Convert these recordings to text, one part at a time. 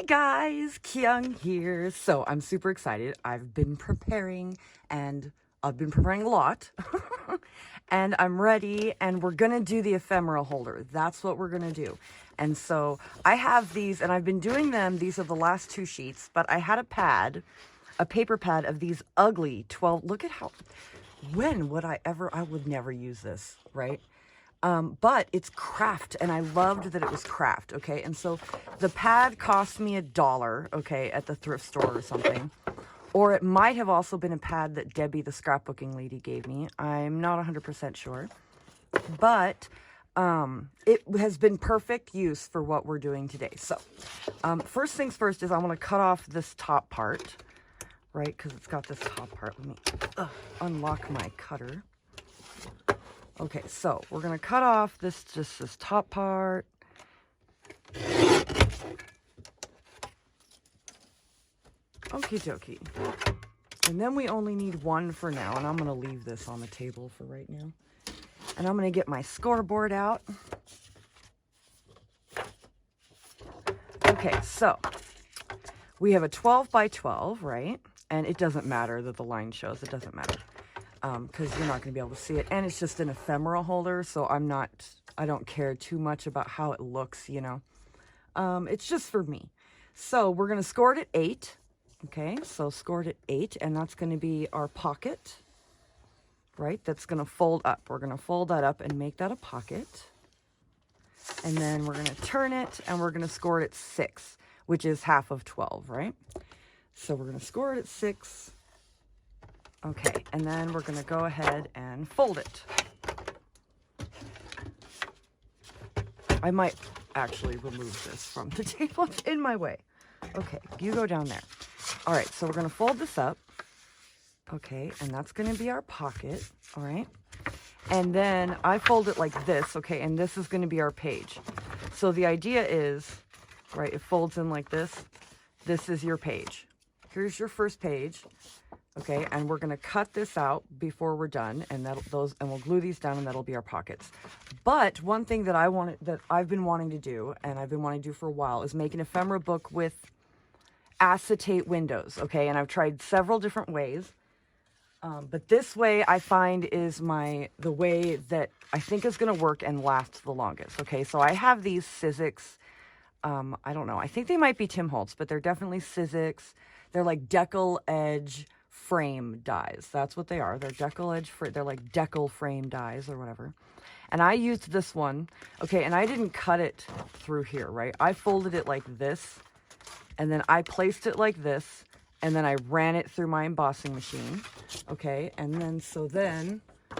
Hi guys, Kyung here. So I'm super excited. I've been preparing and I've been preparing a lot and I'm ready and we're going to do the ephemera holder. That's what we're going to do. And so I have these and I've been doing them. These are the last two sheets, but I had a pad, a paper pad of these ugly 12. Look at how, when would I would never use this, right? But it's craft, and I loved that it was craft, okay? And so the pad cost me $1, okay, at the thrift store or something. Or it might have also been a pad that Debbie, the scrapbooking lady, gave me. I'm not 100% sure. But it has been perfect use for what we're doing today. So first things first is I want to cut off this top part, right? Because it's got this top part. Let me unlock my cutter. Okay, so we're going to cut off this top part. Okie dokie. And then we only need one for now, and I'm going to leave this on the table for right now. And I'm going to get my scoreboard out. Okay, so we have a 12 by 12, right? And it doesn't matter that the line shows. It doesn't matter. Because you're not going to be able to see it. And it's just an ephemera holder, so I don't care too much about how it looks, you know. It's just for me. So we're going to score it at 8. Okay, so score it at 8, and that's going to be our pocket, right? That's going to fold up. We're going to fold that up and make that a pocket. And then we're going to turn it, and we're going to score it at 6, which is half of 12, right? So we're going to score it at 6. Okay, and then we're going to go ahead and fold it. I might actually remove this from the table. It's in my way. Okay, you go down there. All right, so we're going to fold this up. Okay, and that's going to be our pocket. All right. And then I fold it like this. Okay, and this is going to be our page. So the idea is, right, it folds in like this. This is your page. Here's your first page. Okay, and we're going to cut this out before we're done, and we'll glue these down, and that'll be our pockets. But one thing that I've been wanting to do, and I've been wanting to do for a while, is make an ephemera book with acetate windows. Okay, and I've tried several different ways, but this way I find is the way that I think is going to work and last the longest. Okay, so I have these Sizzix. I don't know. I think they might be Tim Holtz, but they're definitely Sizzix. They're like decal edge frame dies. That's what they are. They're decal edge they're like decal frame dies or whatever. And I used this one. Okay, and I didn't cut it through here, right? I folded it like this, and then I placed it like this, and then I ran it through my embossing machine. Okay, and then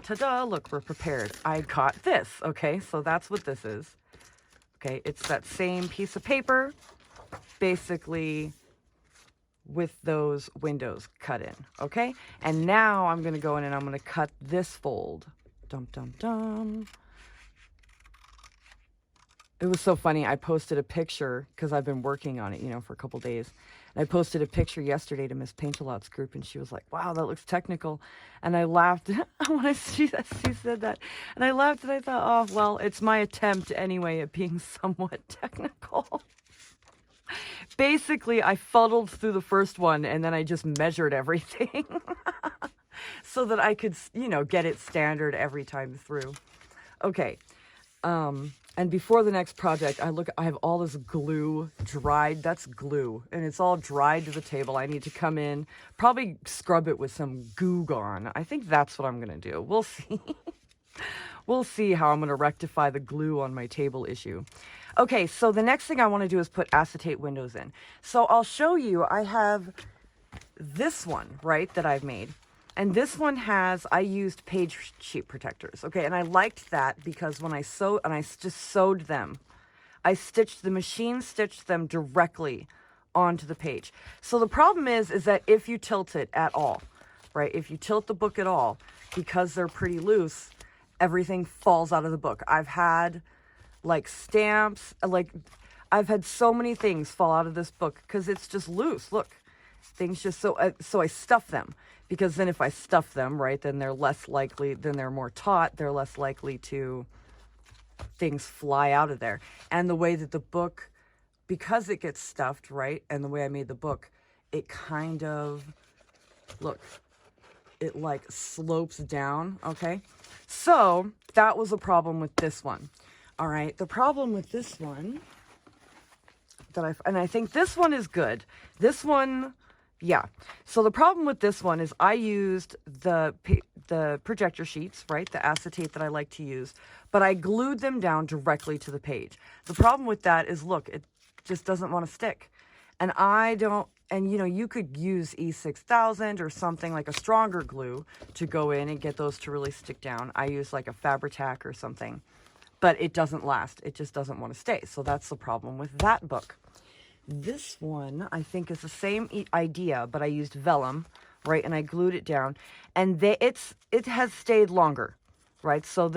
ta-da, look, we're prepared. I got this. Okay, so that's what this is. Okay, it's that same piece of paper, basically, with those windows cut in. Okay, and now I'm going to go in and I'm going to cut this fold. Dum dum dum. It was so funny. I posted a picture because I've been working on it, you know, for a couple days. And I posted a picture yesterday to Miss Paint-A-Lot's group, and she was like, "Wow, that looks technical." And I laughed when she said that, and I laughed and I thought, "Oh, well, it's my attempt anyway at being somewhat technical." Basically, I fuddled through the first one, and then I just measured everything so that I could, you know, get it standard every time through. Okay. And before the next project, I have all this glue dried. That's glue, and it's all dried to the table. I need to come in, probably scrub it with some Goo Gone. I think that's what I'm going to do. We'll see. We'll see how I'm going to rectify the glue on my table issue. Okay, so the next thing I want to do is put acetate windows in. So I'll show you, I have this one, right, that I've made. And this one I used page sheet protectors, okay? And I liked that because when I just sewed them, the machine stitched them directly onto the page. So the problem is that if you tilt it at all, right, if you tilt the book at all, because they're pretty loose, everything falls out of the book. I've had like stamps, I've had so many things fall out of this book because it's just loose. Look, things just so I stuff them, because then if I stuff them, right, then they're more taut, they're less likely to things fly out of there. And the way that the book because it gets stuffed, right? And the way I made the book, it kind of, look, it like slopes down, okay? So that was a problem with this one. All right, the problem with this one and I think this one is good. This one, yeah. So the problem with this one is I used the projector sheets, right? The acetate that I like to use, but I glued them down directly to the page. The problem with that is, look, it just doesn't want to stick. And I don't, and you know, you could use E6000 or something like a stronger glue to go in and get those to really stick down. I use like a Fabri-Tac or something, but it doesn't last. It just doesn't want to stay. So that's the problem with that book. This one, I think, is the same idea, but I used vellum, right? And I glued it down, and it has stayed longer, right? So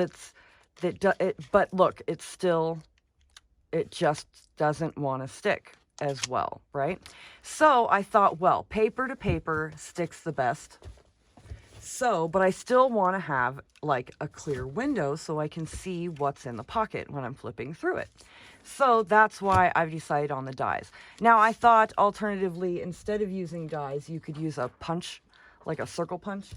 but look, it just doesn't want to stick as well, right? So I thought, well, paper to paper sticks the best. So, but I still want to have like a clear window so I can see what's in the pocket when I'm flipping through it. So that's why I've decided on the dies. Now I thought alternatively, instead of using dies, you could use a punch, like a circle punch.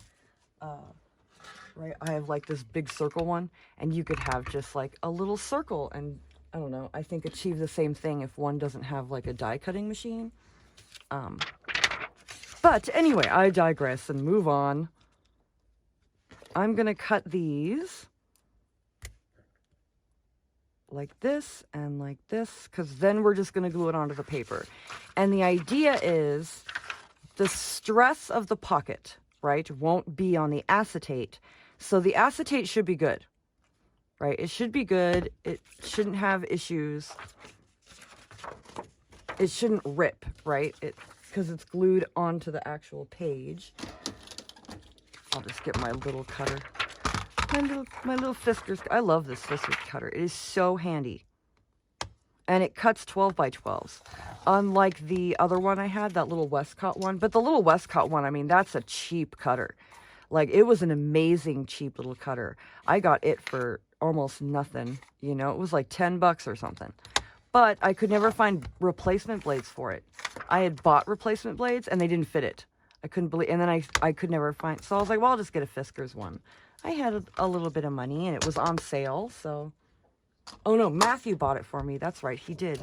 Right, I have like this big circle one, and you could have just like a little circle, and I don't know, I think achieve the same thing if one doesn't have like a die cutting machine. But anyway, I digress and move on. I'm going to cut these like this and like this, because then we're just going to glue it onto the paper. And the idea is the stress of the pocket, right, won't be on the acetate. So the acetate should be good, right? It should be good. It shouldn't have issues. It shouldn't rip, right? Because it's glued onto the actual page. I'll just get my little cutter. My little Fiskars. I love this Fiskars cutter. It is so handy. And it cuts 12 by 12s. Unlike the other one I had, that little Westcott one. But the little Westcott one, I mean, that's a cheap cutter. Like, it was an amazing cheap little cutter. I got it for almost nothing. You know, it was like 10 bucks or something. But I could never find replacement blades for it. I had bought replacement blades and they didn't fit it. I couldn't believe, and then I could never find, so I was like, well, I'll just get a Fiskars one. I had a little bit of money and it was on sale, so. Oh no, Matthew bought it for me. That's right, he did.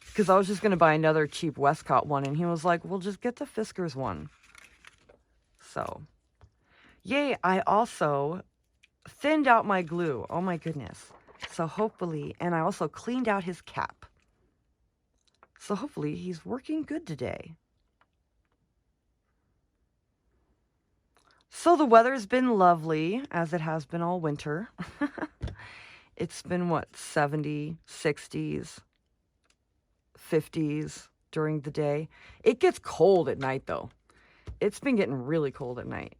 Because I was just going to buy another cheap Westcott one, and he was like, well, just get the Fiskars one. So, yay, I also thinned out my glue. Oh my goodness. So hopefully, and I also cleaned out his cap. So hopefully he's working good today. So the weather's been lovely, as it has been all winter. It's been, what, 70s, 60s, 50s during the day. It gets cold at night, though. It's been getting really cold at night.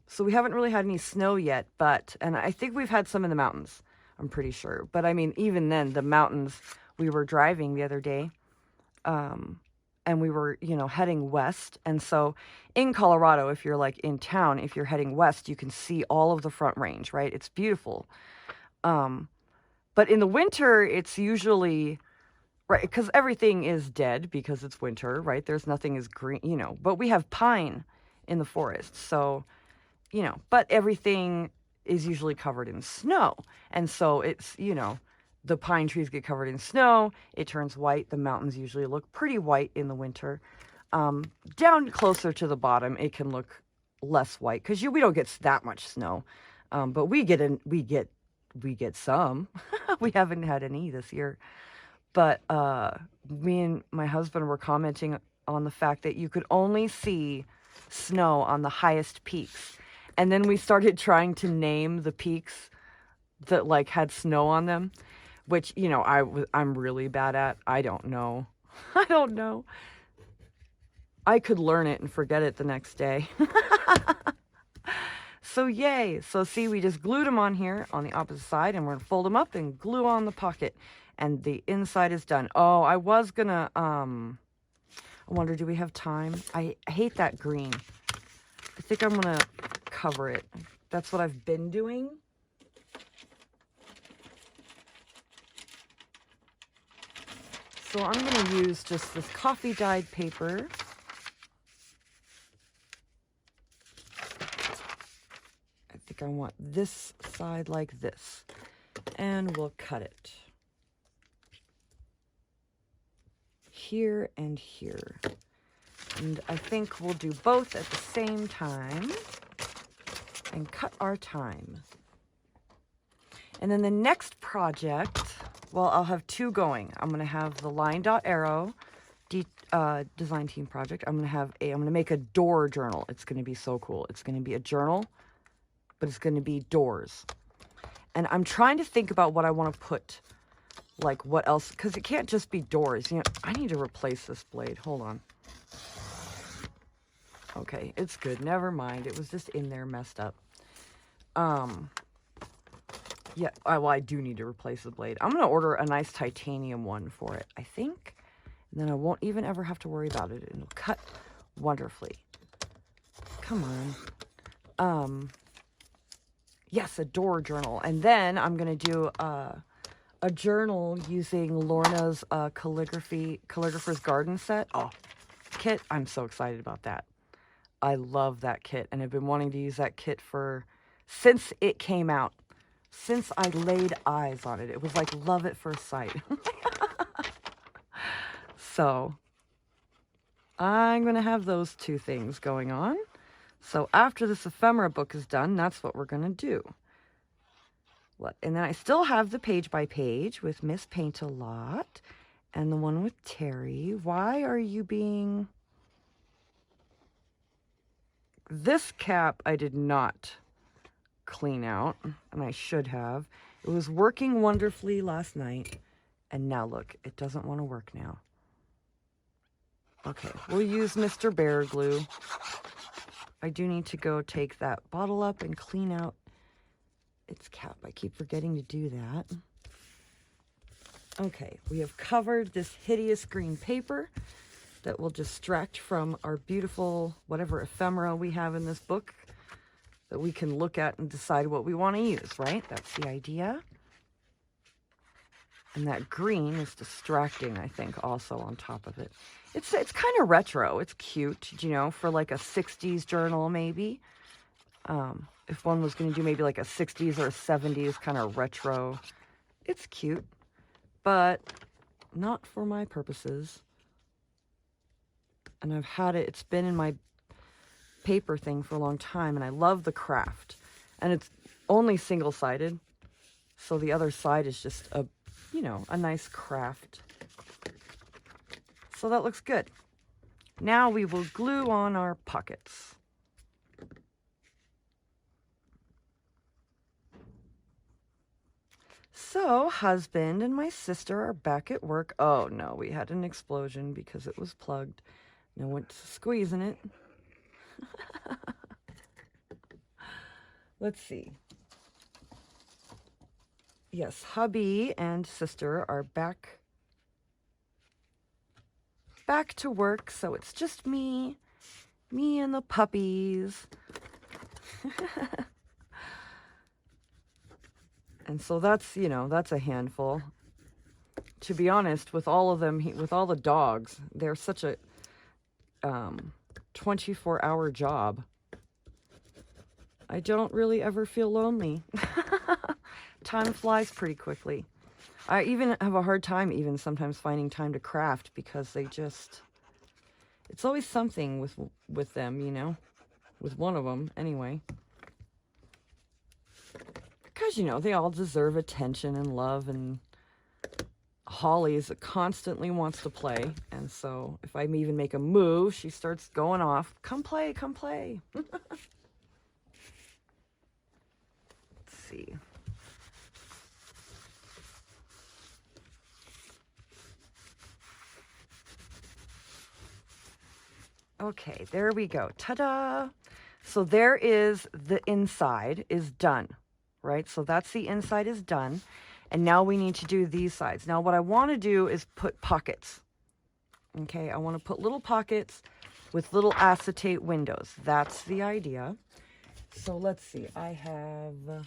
So we haven't really had any snow yet, and I think we've had some in the mountains, I'm pretty sure. But I mean, even then, the mountains, we were driving the other day, and we were, you know, heading west. And so in Colorado, if you're like in town, if you're heading west, you can see all of the Front Range, right? It's beautiful. But in the winter, it's usually, right, because everything is dead because it's winter, right? There's nothing as green, you know, but we have pine in the forest. So, you know, but everything is usually covered in snow. And so it's, you know, the pine trees get covered in snow. It turns white. The mountains usually look pretty white in the winter. Down closer to the bottom, it can look less white because we don't get that much snow. But we get some. We haven't had any this year. But me and my husband were commenting on the fact that you could only see snow on the highest peaks. And then we started trying to name the peaks that like had snow on them, which, you know, I'm really bad at. I don't know. I don't know. I could learn it and forget it the next day. So yay. So see, we just glued them on here on the opposite side, and we're gonna fold them up and glue on the pocket, and the inside is done. Oh, I was gonna, I wonder, do we have time? I hate that green. I think I'm gonna cover it. That's what I've been doing. So I'm going to use just this coffee dyed paper. I think I want this side like this. And we'll cut it. Here and here. And I think we'll do both at the same time and cut our time. And then the next project, well, I'll have two going. I'm going to have the line dot arrow design team project. I'm going to make a door journal. It's going to be so cool. It's going to be a journal, but it's going to be doors. And I'm trying to think about what I want to put, like what else, because it can't just be doors. You know, I need to replace this blade. Hold on. Okay, it's good. Never mind. It was just in there messed up. Yeah, well, I do need to replace the blade. I'm going to order a nice titanium one for it, I think. And then I won't even ever have to worry about it. It'll cut wonderfully. Come on. Yes, a door journal. And then I'm going to do a journal using Lorna's Calligrapher's Garden set. Oh, kit. I'm so excited about that. I love that kit. And I've been wanting to use that kit since it came out. Since I laid eyes on it. It was like love at first sight. So, I'm going to have those two things going on. So, after this ephemera book is done, that's what we're going to do. And then I still have the page by page with Miss Paint-A-Lot and the one with Terry. Why are you being... This cap I did not clean out, and I should have. It was working wonderfully last night, and now look, it doesn't want to work now. Okay, we'll use Mr. Bear Glue. I do need to go take that bottle up and clean out its cap. I keep forgetting to do that. Okay, we have covered this hideous green paper that will distract from our beautiful whatever ephemera we have in this book that we can look at and decide what we want to use, right? That's the idea. And that green is distracting, I think, also on top of it. It's kind of retro. It's cute, you know, for like a 60s journal maybe. If one was going to do maybe like a 60s or a 70s kind of retro. It's cute, but not for my purposes. And I've had it, it's been in my paper thing for a long time, and I love the craft. And it's only single-sided, so the other side is just a, you know, a nice craft. So that looks good. Now we will glue on our pockets. So, husband and my sister are back at work. Oh no, we had an explosion because it was plugged. No one's squeezing it. Let's see. Yes, hubby and sister are back to work, so it's just me and the puppies. And so that's, you know, that's a handful. To be honest, with all of them, with all the dogs, they're such a 24-hour job. I don't really ever feel lonely. Time flies pretty quickly. I even have a hard time even sometimes finding time to craft because they just... It's always something with them, you know? With one of them, anyway. Because, you know, they all deserve attention and love, and Holly constantly wants to play, and so if I even make a move, she starts going off. Come play, come play. Let's see. Okay, there we go. Ta-da! So there is the inside is done, right? So that's the inside is done. And now we need to do these sides. Now what I want to do is put pockets. Okay, I want to put little pockets with little acetate windows. That's the idea. So let's see. I have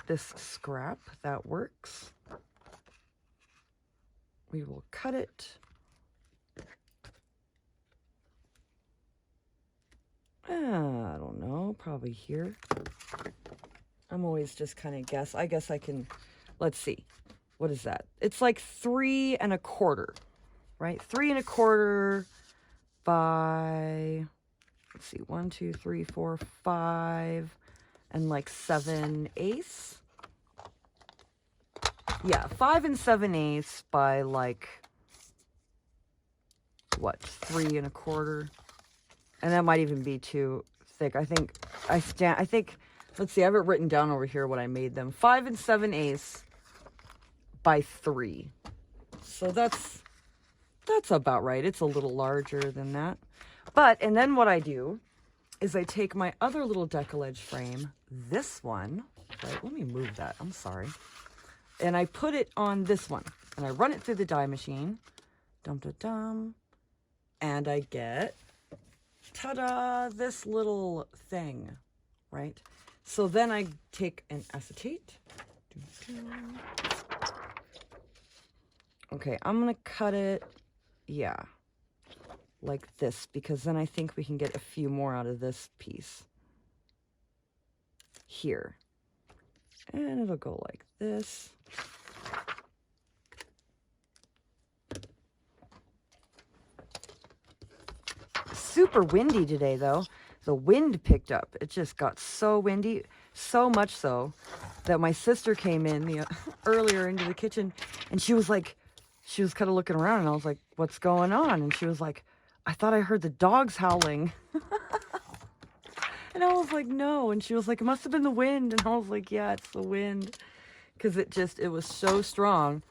this scrap that works. we will cut it. I don't know, probably here. I'm always just kind of guess. I guess I can, let's see. What is that? It's like 3 1/4, right? 3 1/4 by, let's see, 1, 2, 3, 4, 5, and like 7/8. Yeah, 5 7/8 by like, what, 3 1/4? And that might even be too thick. I think, let's see, I have it written down over here what I made them. 5 7/8 by 3. So that's about right. It's a little larger than that. But, and then what I do is I take my other little decollage frame, this one, right? Let me move that. I'm sorry. And I put it on this one. And I run it through the die machine. Dum-dum-dum. And I get, ta-da, this little thing, right? So then I take an acetate. Okay, I'm going to cut it, yeah, like this, because then I think we can get a few more out of this piece here. And it'll go like this. Super windy today, though. The wind picked up. It just got so windy, so much so that my sister came in earlier into the kitchen, and she was like, she was kind of looking around, and I was like, what's going on? And she was like, I thought I heard the dogs howling. And I was like, no. And she was like, it must have been the wind. And I was like, yeah, it's the wind. Because it was so strong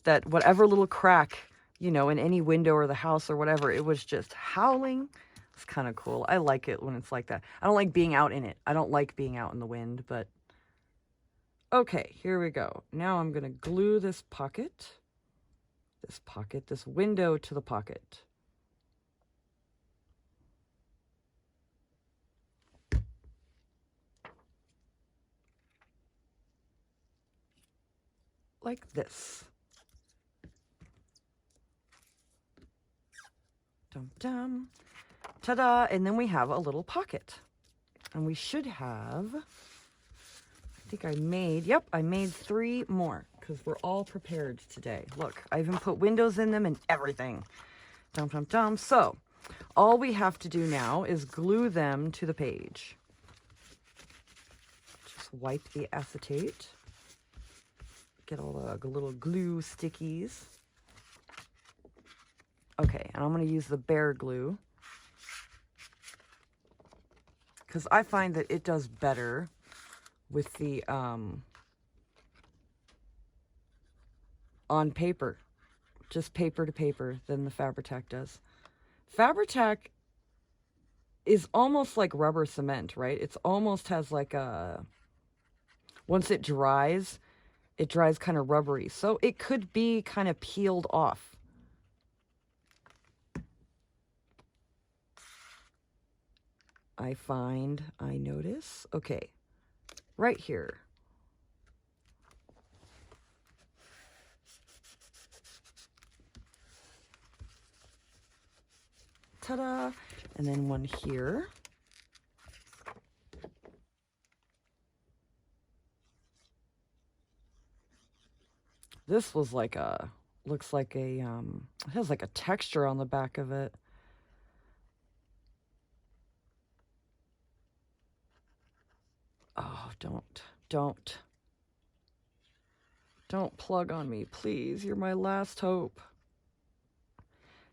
that whatever little crack, you know, in any window or the house or whatever, it was just howling. It's kind of cool. I like it when it's like that. I don't like being out in it. I don't like being out in the wind, but okay, here we go. Now I'm going to glue this window to the pocket. Like this. Dum dum. Ta-da! And then we have a little pocket. And we should have, I think I made 3 more because we're all prepared today. Look, I even put windows in them and everything. Dum dum dum. So, all we have to do now is glue them to the page. Just wipe the acetate. Get all the little glue stickies. Okay, and I'm going to use the Bear glue because I find that it does better with the on paper, just paper to paper, than the Fabri-Tac does. Fabri-Tac is almost like rubber cement, right? It's almost has like a, once it dries kind of rubbery. So it could be kind of peeled off. I notice. Okay, right here. Ta-da! And then one here. This was like a, looks like a, it has like a texture on the back of it. Oh, don't plug on me, please. You're my last hope.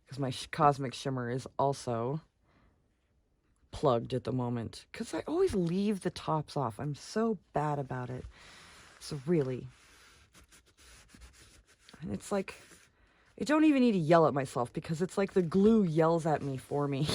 Because my Cosmic Shimmer is also plugged at the moment. Because I always leave the tops off. I'm so bad about it. So really. And it's like, I don't even need to yell at myself because it's like the glue yells at me for me.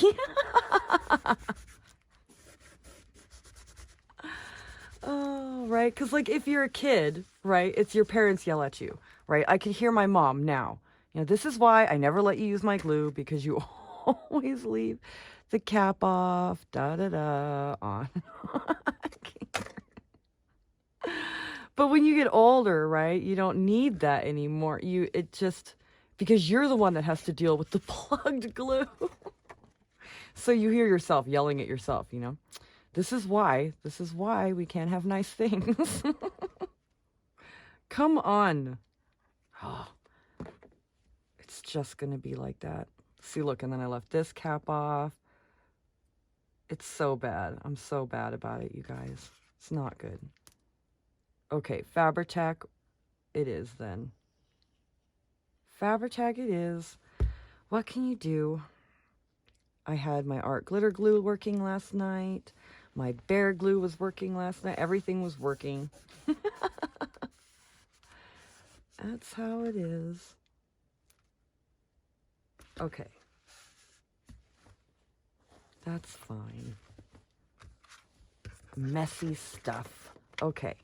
Oh, right? Because, like, if you're a kid, right, it's your parents yell at you, right? I can hear my mom now. You know, this is why I never let you use my glue, because you always leave the cap off, da-da-da, on. But when you get older, right, you don't need that anymore. It just because you're the one that has to deal with the plugged glue. So you hear yourself yelling at yourself, you know. This is why we can't have nice things. Come on. Oh, it's just going to be like that. See, look, and then I left this cap off. It's so bad. I'm so bad about it, you guys. It's not good. Okay, Fabri-Tac it is then. Fabri-Tac it is. What can you do? I had my art glitter glue working last night. My bear glue was working last night. Everything was working. That's how it is. Okay. That's fine. Messy stuff. Okay.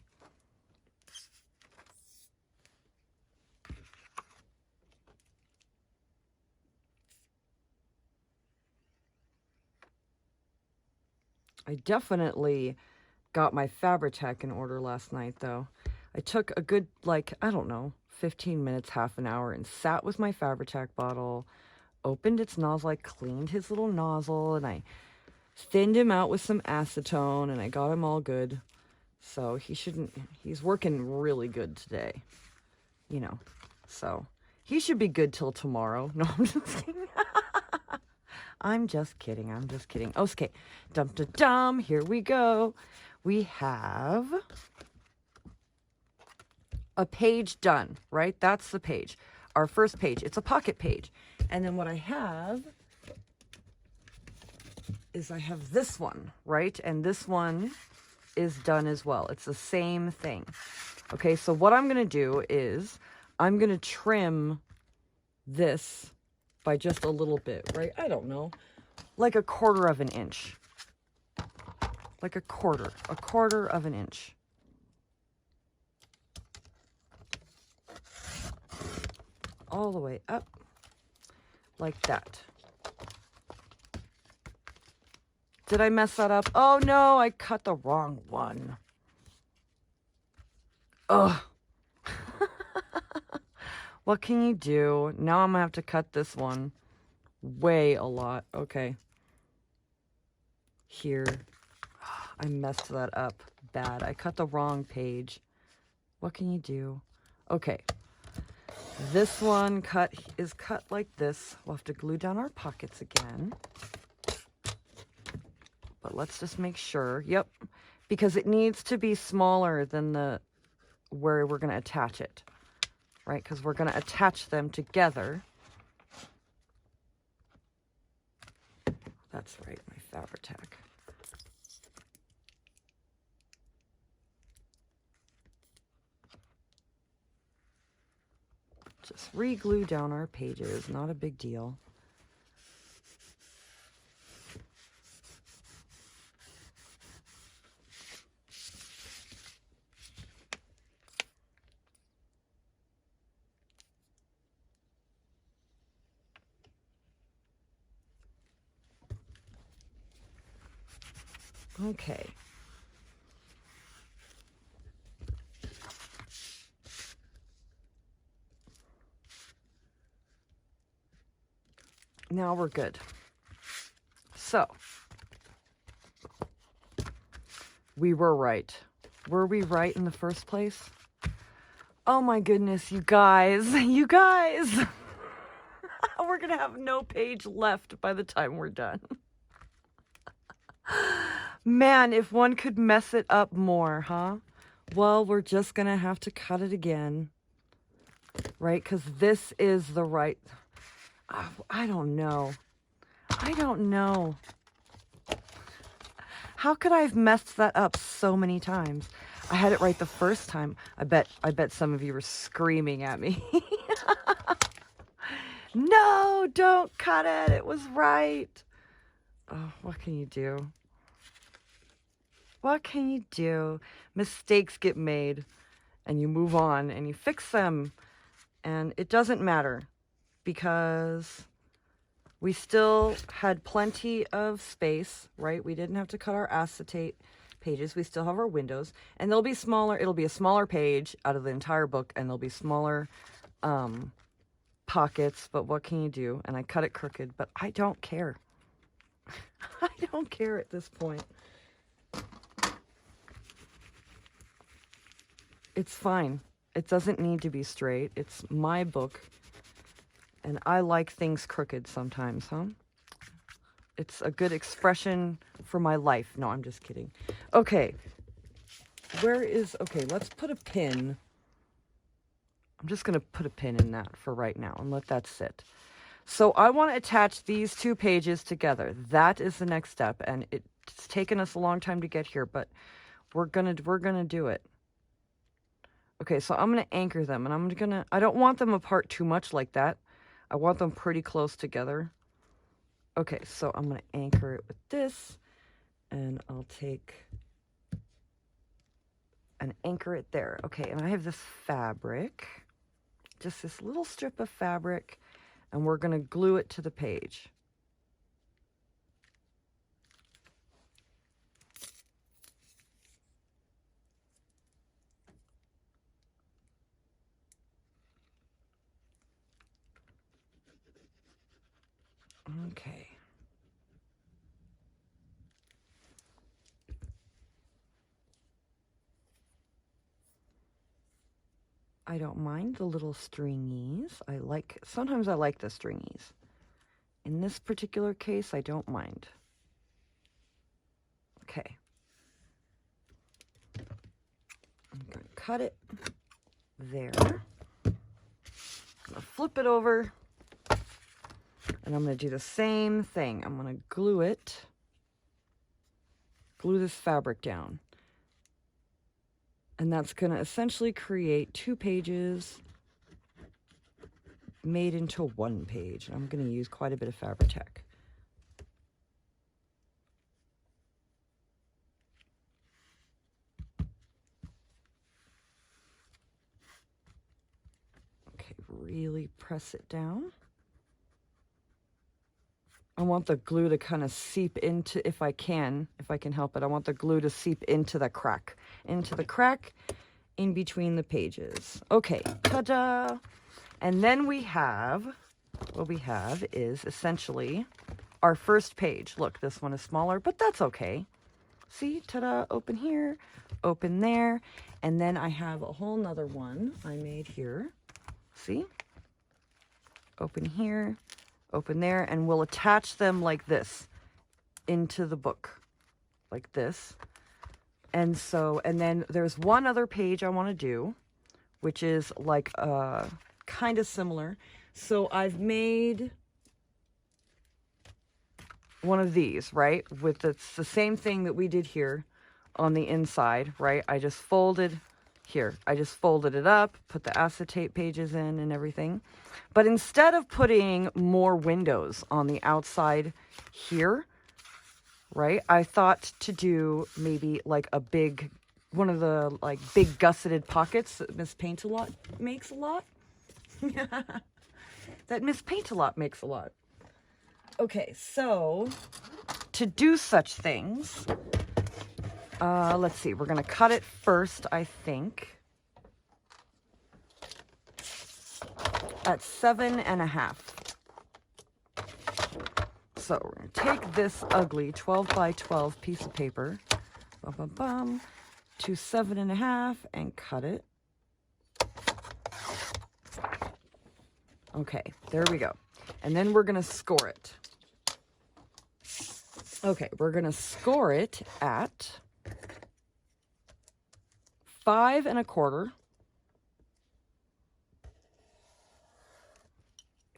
I definitely got my Fabri-Tac in order last night, though. I took a good, like, I don't know, 15 minutes, half an hour, and sat with my Fabri-Tac bottle, opened its nozzle, I cleaned his little nozzle, and I thinned him out with some acetone, and I got him all good. So he's working really good today, you know. So he should be good till tomorrow. No, I'm just kidding. I'm just kidding. Okay, dum-da-dum, here we go. We have a page done, right? That's the page. Our first page. It's a pocket page. And then what I have is I have this one, right? And this one is done as well. It's the same thing. Okay, so what I'm going to do is I'm going to trim this by just a little bit, right? I don't know, like 1/4 of an inch. Like a quarter of an inch. All the way up, like that. Did I mess that up? Oh no, I cut the wrong one. Ugh. What can you do? Now I'm gonna have to cut this one way a lot. Okay. Here. I messed that up bad. I cut the wrong page. What can you do? Okay. This one is cut like this. We'll have to glue down our pockets again. But let's just make sure. Yep. Because it needs to be smaller than where we're going to attach it. Right? Because we're going to attach them together. That's right, my Fabri-Tac. Just re-glue down our pages, not a big deal. Okay. Now we're good. So, we were right. Were we right in the first place? Oh my goodness, you guys. You guys. We're going to have no page left by the time we're done. Man, if one could mess it up more, huh? Well, we're just going to have to cut it again. Right? Because this is the right... I don't know. How could I have messed that up so many times? I had it right the first time. I bet some of you were screaming at me. No, don't cut it. It was right. Oh, what can you do? What can you do? Mistakes get made, and you move on, and you fix them, and it doesn't matter. Because we still had plenty of space, right? We didn't have to cut our acetate pages. We still have our windows. And they'll be smaller. It'll be a smaller page out of the entire book. And they'll be smaller pockets, but what can you do? And I cut it crooked, but I don't care. I don't care at this point. It's fine. It doesn't need to be straight. It's my book. And I like things crooked sometimes, huh? It's a good expression for my life. No, I'm just kidding. Okay. Okay, let's put a pin. I'm just going to put a pin in that for right now and let that sit. So I want to attach these two pages together. That is the next step, and it's taken us a long time to get here, but we're gonna do it. Okay, so I'm gonna anchor them, and I don't want them apart too much like that. I want them pretty close together. Okay, so I'm gonna anchor it with this, and I'll take and anchor it there. Okay, and I have this fabric, just this little strip of fabric, and we're gonna glue it to the page. Okay. I don't mind the little stringies. Sometimes I like the stringies. In this particular case, I don't mind. Okay. I'm going to cut it there. I'm going to flip it over. And I'm going to do the same thing. I'm going to glue this fabric down. And that's going to essentially create two pages made into one page. I'm going to use quite a bit of Fabri-Tac. Okay, really press it down. I want the glue to kind of seep into, if I can help it, I want the glue to seep into the crack in between the pages. Okay, ta-da! And then what we have is essentially our first page. Look, this one is smaller, but that's okay. See, ta-da, open here, open there. And then I have a whole nother one I made here. See? Open here, open there, and we'll attach them like this into the book, like this. And then there's one other page I want to do, which is like kind of similar. So I've made one of these, right? It's the same thing that we did here on the inside, right? I just folded it up, put the acetate pages in and everything. But instead of putting more windows on the outside here, right, I thought to do maybe like one of the like big gusseted pockets that Miss Paint-A-Lot makes a lot. That Miss Paint-A-Lot makes a lot. Okay, so to do such things, let's see, we're going to cut it first, I think, at 7.5. So we're going to take this ugly 12 by 12 piece of paper, to 7.5 and cut it. Okay, there we go. And then we're going to score it. Okay, we're going to score it at 5 1/4.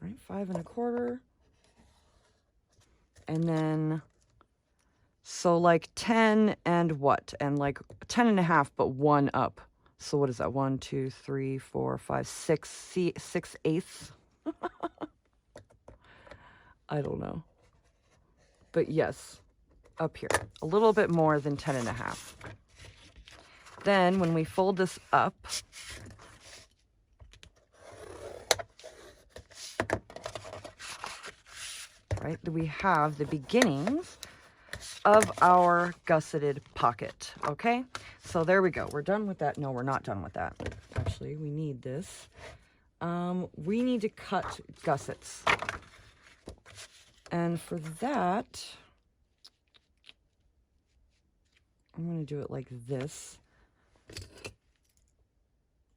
Right, 5 1/4. And then, so like 10 and what? And like 10.5, but 1 up. So what is that? 1, 2, 3, 4, 5, 6, 6/8. I don't know. But yes, up here, a little bit more than 10.5. Then when we fold this up, right, we have the beginnings of our gusseted pocket. Okay, so there we go. We're done with that. No, we're not done with that. Actually, we need this. We need to cut gussets. And for that, I'm going to do it like this.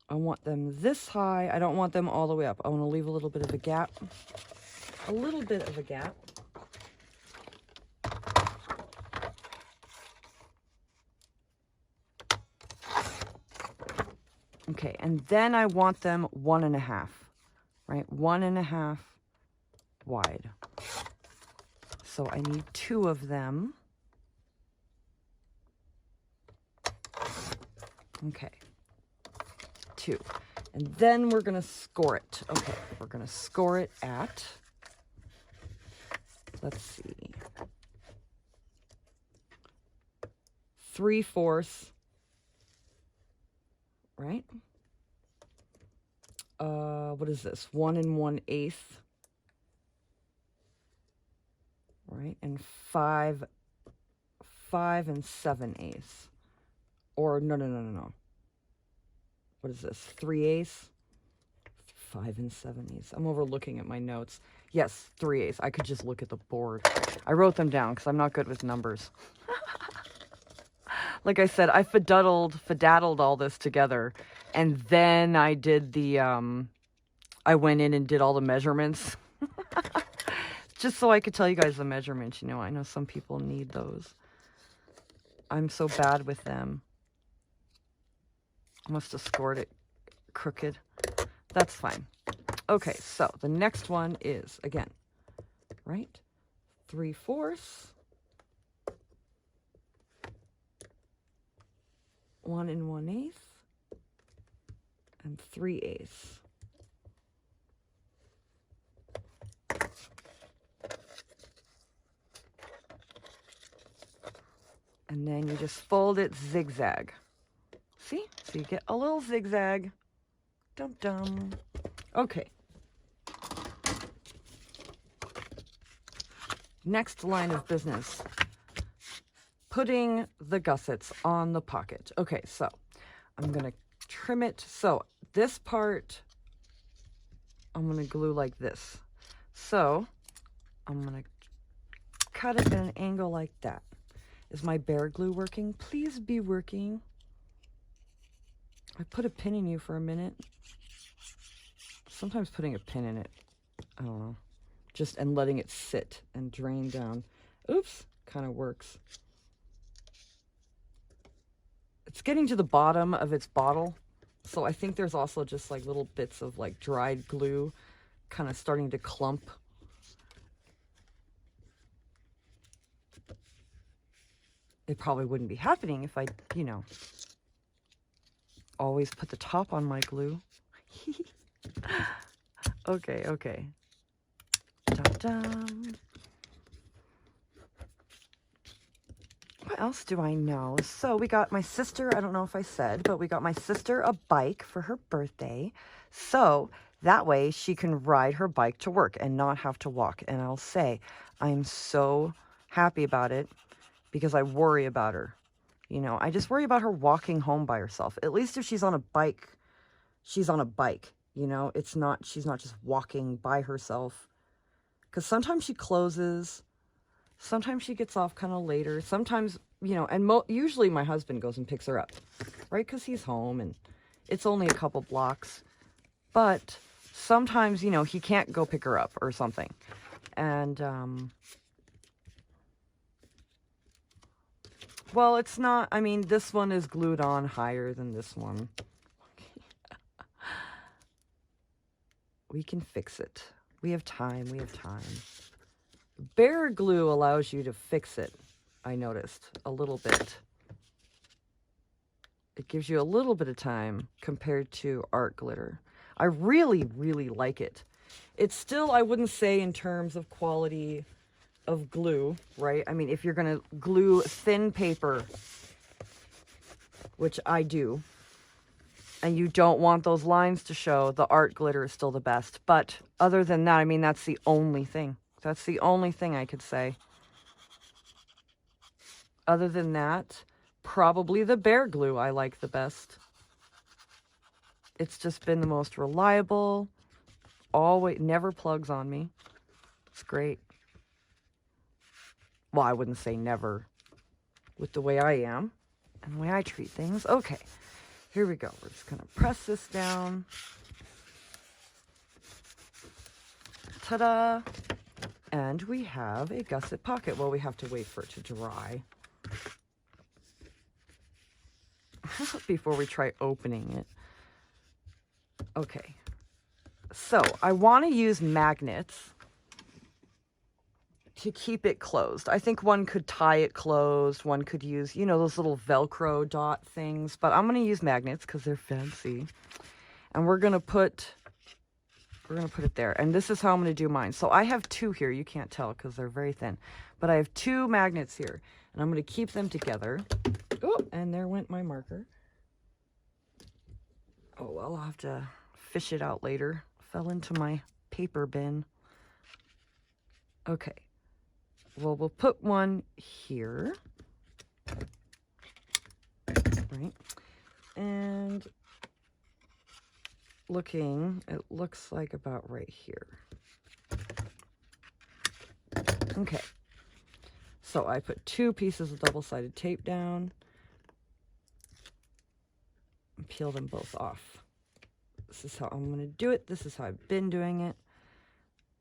I want them this high. I don't want them all the way up. I want to leave a little bit of a gap. A little bit of a gap. Okay, and then I want them 1.5, right? 1.5 wide. So I need 2 of them. Okay, 2. And then we're going to score it. Okay, we're going to score it at, let's see, 3/4, right? What is this? 1 1/8, right? And 5 7/8. Or no. What is this? 3/8? 5 7/8. I'm overlooking at my notes. Yes, 3/8. I could just look at the board. I wrote them down because I'm not good with numbers. Like I said, I fadaddled all this together, and then I did the, I went in and did all the measurements. Just so I could tell you guys the measurements, you know. I know some people need those. I'm so bad with them. I must have scored it crooked. That's fine. Okay, so the next one is, again, right? 3/4. 1 1/8, and 3/8. And then you just fold it zigzag. See? So you get a little zigzag. Dum dum. Okay. Next line of business. Putting the gussets on the pocket. Okay, so I'm going to trim it. So this part, I'm going to glue like this. So I'm going to cut it at an angle like that. Is my bear glue working? Please be working. I put a pin in you for a minute. Sometimes putting a pin in it, I don't know, just and letting it sit and drain down. Oops, kind of works. It's getting to the bottom of its bottle, so I think there's also just like little bits of like dried glue kind of starting to clump. It probably wouldn't be happening if I, you know, always put the top on my glue. Okay. Dum-dum. What else do I know? So we got my sister, I don't know if I said, but we got my sister a bike for her birthday. So that way she can ride her bike to work and not have to walk. And I'll say, I'm so happy about it because I worry about her. You know, I just worry about her walking home by herself. At least if she's on a bike, she's on a bike. You know, she's not just walking by herself. Because sometimes she closes. Sometimes she gets off kind of later. Sometimes, you know, and usually my husband goes and picks her up, right? Because he's home and it's only a couple blocks. But sometimes, you know, he can't go pick her up or something. And, well, it's not, I mean, this one is glued on higher than this one. We can fix it. We have time. Bear glue allows you to fix it, I noticed, a little bit. It gives you a little bit of time compared to art glitter. I really, really like it. It's still, I wouldn't say in terms of quality of glue, right? I mean, if you're going to glue thin paper, which I do, and you don't want those lines to show, the art glitter is still the best. But other than that, I mean, that's the only thing. That's the only thing I could say. Other than that, probably the bear glue I like the best. It's just been the most reliable. Always, never plugs on me. It's great. Well, I wouldn't say never with the way I am and the way I treat things. Okay, here we go. We're just going to press this down. Ta-da! And we have a gusset pocket. Well, we have to wait for it to dry before we try opening it. Okay, so I want to use magnets to keep it closed. I think one could tie it closed. One could use, you know, those little Velcro dot things. But I'm going to use magnets because they're fancy. And we're going to put it there. And this is how I'm going to do mine. So I have two here. You can't tell because they're very thin. But I have two magnets here. And I'm going to keep them together. Oh, and there went my marker. Oh, well, I'll have to fish it out later. Fell into my paper bin. Okay. Well, we'll put one here. Right. And looking, it looks like about right here. Okay. So I put 2 pieces of double-sided tape down and peel them both off. This is how I'm going to do it. This is how I've been doing it.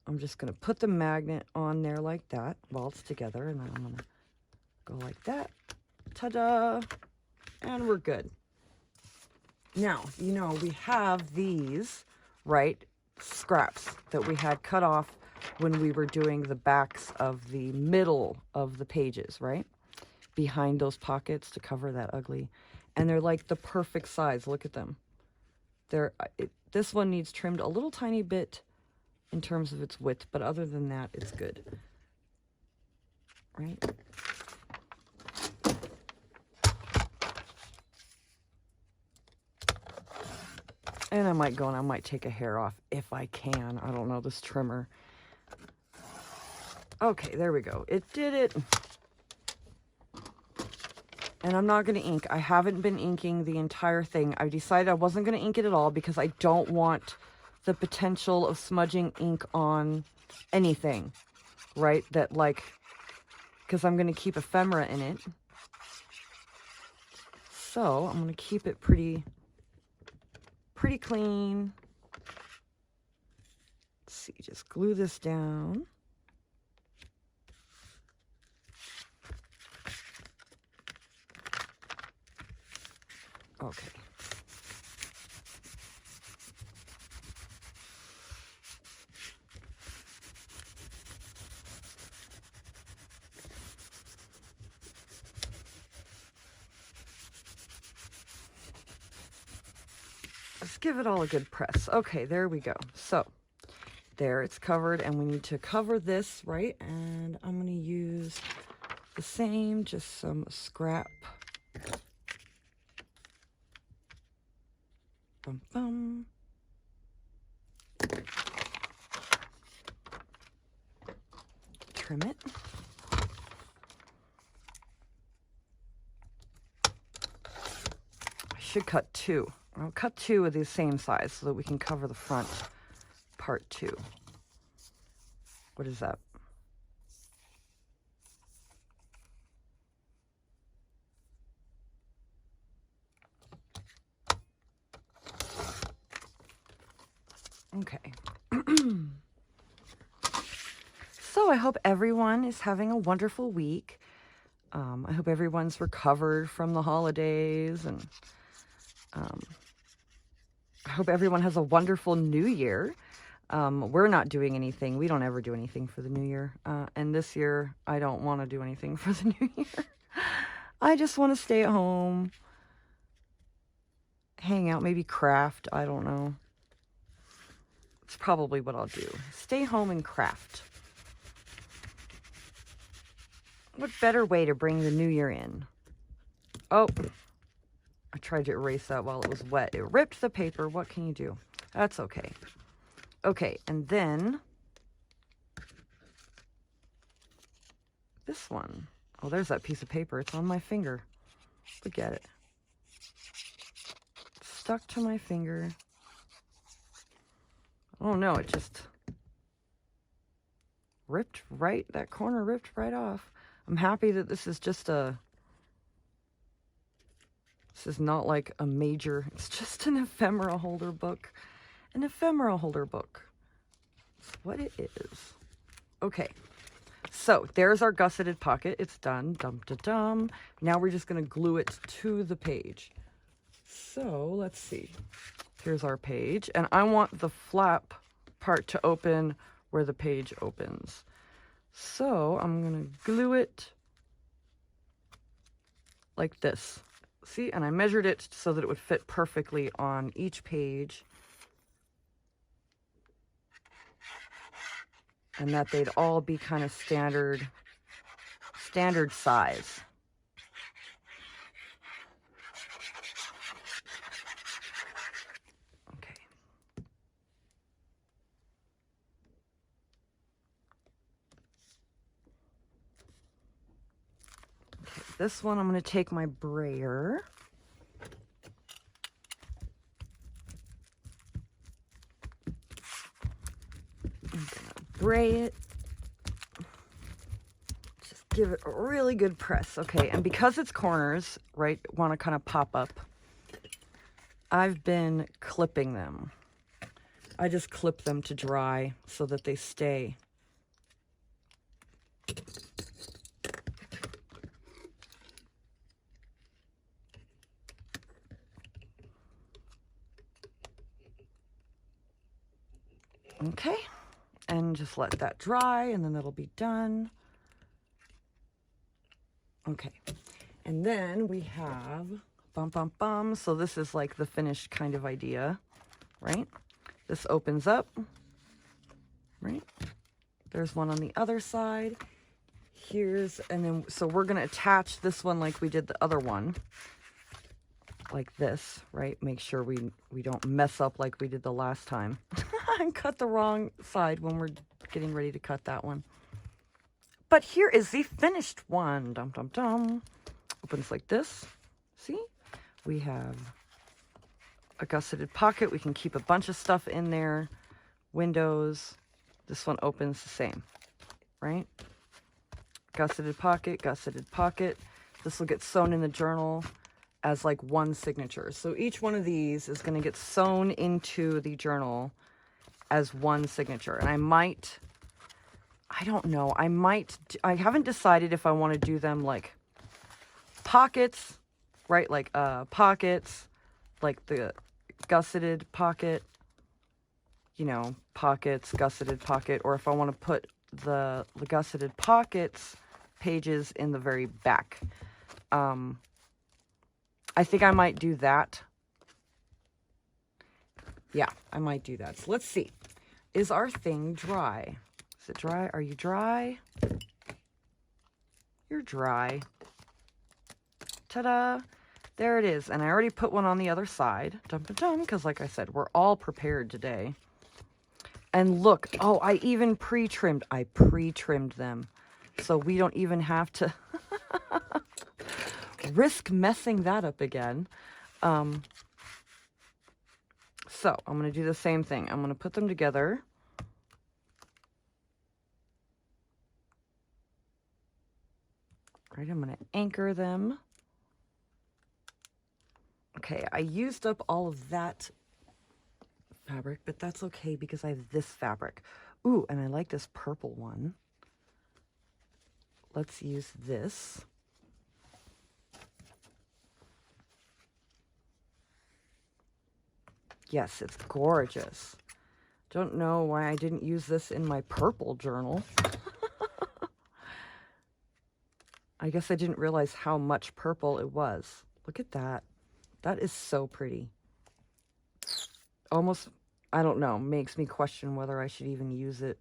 I'm just going to put the magnet on there like that while it's together, and then I'm going to go like that. Ta-da! And we're good. Now, you know, we have these, right, scraps that we had cut off when we were doing the backs of the middle of the pages, right? Behind those pockets to cover that ugly. And they're like the perfect size. Look at them. This one needs trimmed a little tiny bit in terms of its width, but other than that, it's good. Right? And I might go and I might take a hair off if I can. I don't know, this trimmer. Okay, there we go. It did it. And I'm not going to ink. I haven't been inking the entire thing. I decided I wasn't going to ink it at all because I don't want the potential of smudging ink on anything, right? That like, because I'm going to keep ephemera in it. So I'm going to keep it pretty clean. Let's see, just glue this down. Okay. Let's give it all a good press. Okay, there we go. So there, it's covered, and we need to cover this, right? And I'm going to use the same, just some scrap. Bum, bum. Trim it. I should cut 2. I'll cut 2 of the same size so that we can cover the front part 2. What is that? Okay. So I hope everyone is having a wonderful week. I hope everyone's recovered from the holidays, and I hope everyone has a wonderful new year. We're not doing anything. We don't ever do anything for the new year. And this year, I don't want to do anything for the new year. I just want to stay at home, hang out, maybe craft. I don't know. It's probably what I'll do. Stay home and craft. What better way to bring the new year in? Oh, I tried to erase that while it was wet. It ripped the paper. What can you do? That's okay. Okay, and then this one. Oh, there's that piece of paper. It's on my finger. Look at it. It's stuck to my finger. Oh no, it just ripped right, that corner ripped right off. I'm happy that this is just this is not like a major, it's just an ephemera holder book. An ephemera holder book. That's what it is. Okay, so there's our gusseted pocket. It's done. Dum-da-dum. Now we're just going to glue it to the page. So let's see. Here's our page. And I want the flap part to open where the page opens. So I'm going to glue it like this. See, and I measured it so that it would fit perfectly on each page. And that they'd all be kind of standard size. Okay. Okay, this one I'm going to take my brayer. I'm going to bray it. Just give it a really good press. Okay, and because it's corners, right, want to kind of pop up, I've been clipping them. I just clip them to dry so that they stay. Okay, and just let that dry, and then it'll be done. Okay, and then we have bum bum bum. So this is like the finished kind of idea, right? This opens up, right? There's one on the other side. Here's, and then, so we're gonna attach this one like we did the other one, like this, right? Make sure we don't mess up like we did the last time and cut the wrong side when we're getting ready to cut that one. But here is the finished one. Dum dum dum. Opens like this. See? We have a gusseted pocket. We can keep a bunch of stuff in there. Windows. This one opens the same, right? Gusseted pocket, gusseted pocket. This will get sewn in the journal as like one signature. So each one of these is going to get sewn into the journal as one signature. And I don't know, I haven't decided if I want to do them like pockets, right? Like pockets, like the gusseted pocket, you know, pockets, gusseted pocket, or if I want to put the gusseted pockets pages in the very back. I think I might do that. Yeah, I might do that. So let's see. Is our thing dry? Is it dry? Are you dry? You're dry. Ta-da! There it is. And I already put one on the other side. Dum-dum-dum, because like I said, we're all prepared today. And look, oh, I even pre-trimmed. I pre-trimmed them. So we don't even have to risk messing that up again. So I'm going to do the same thing. I'm going to put them together. Right, I'm going to anchor them. Okay, I used up all of that fabric, but that's okay because I have this fabric. Ooh, and I like this purple one. Let's use this. Yes, it's gorgeous. Don't know why I didn't use this in my purple journal. I guess I didn't realize how much purple it was. Look at that. That is so pretty. Almost, I don't know, makes me question whether I should even use it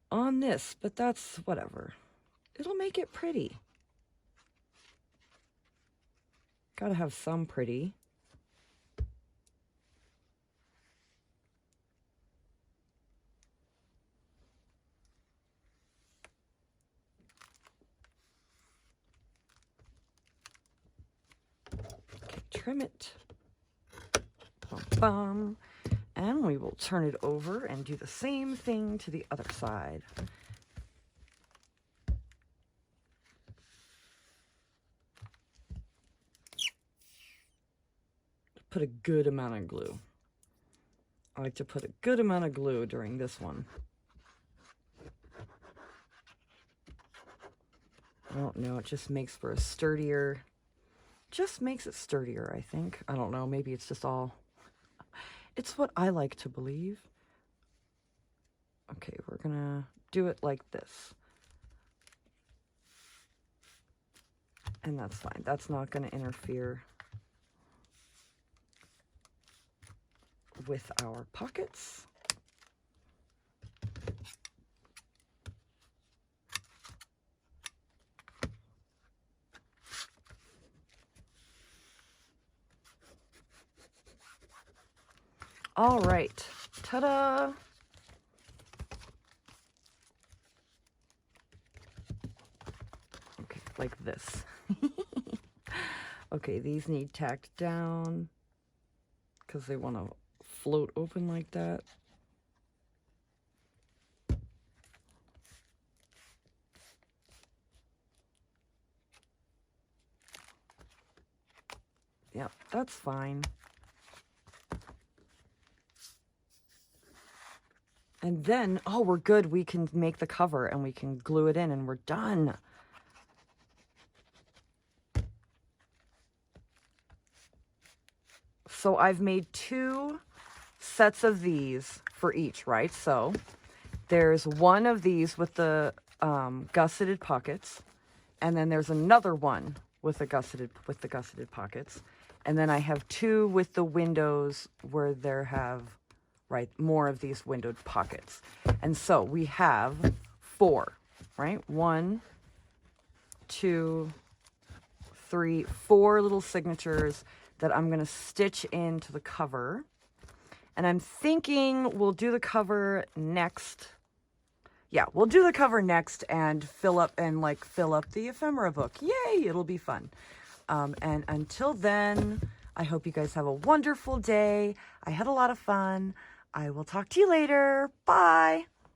on this, but that's whatever. It'll make it pretty. Gotta have some pretty. Okay, trim it. Bum, bum. And we will turn it over and do the same thing to the other side. Put a good amount of glue. I like to put a good amount of glue during this one. I don't know, it just makes for a sturdier, just makes it sturdier, I think. I don't know, maybe it's just all, it's what I like to believe. Okay, we're gonna do it like this. And that's fine, that's not gonna interfere with our pockets. All right, ta-da! Okay, like this. Okay, these need tacked down because they want to float open like that. Yep, that's fine. And then, oh, we're good. We can make the cover and we can glue it in and we're done. So I've made 2 sets of these for each, right? So there's one of these with the gusseted pockets, and then there's another one with the gusseted pockets, and then I have 2 with the windows where there have, right, more of these windowed pockets. And so we have 4, right? 1, 2, 3, 4 little signatures that I'm going to stitch into the cover. And I'm thinking we'll do the cover next. Yeah, we'll do the cover next and fill up the ephemera book. Yay, it'll be fun. And until then, I hope you guys have a wonderful day. I had a lot of fun. I will talk to you later. Bye.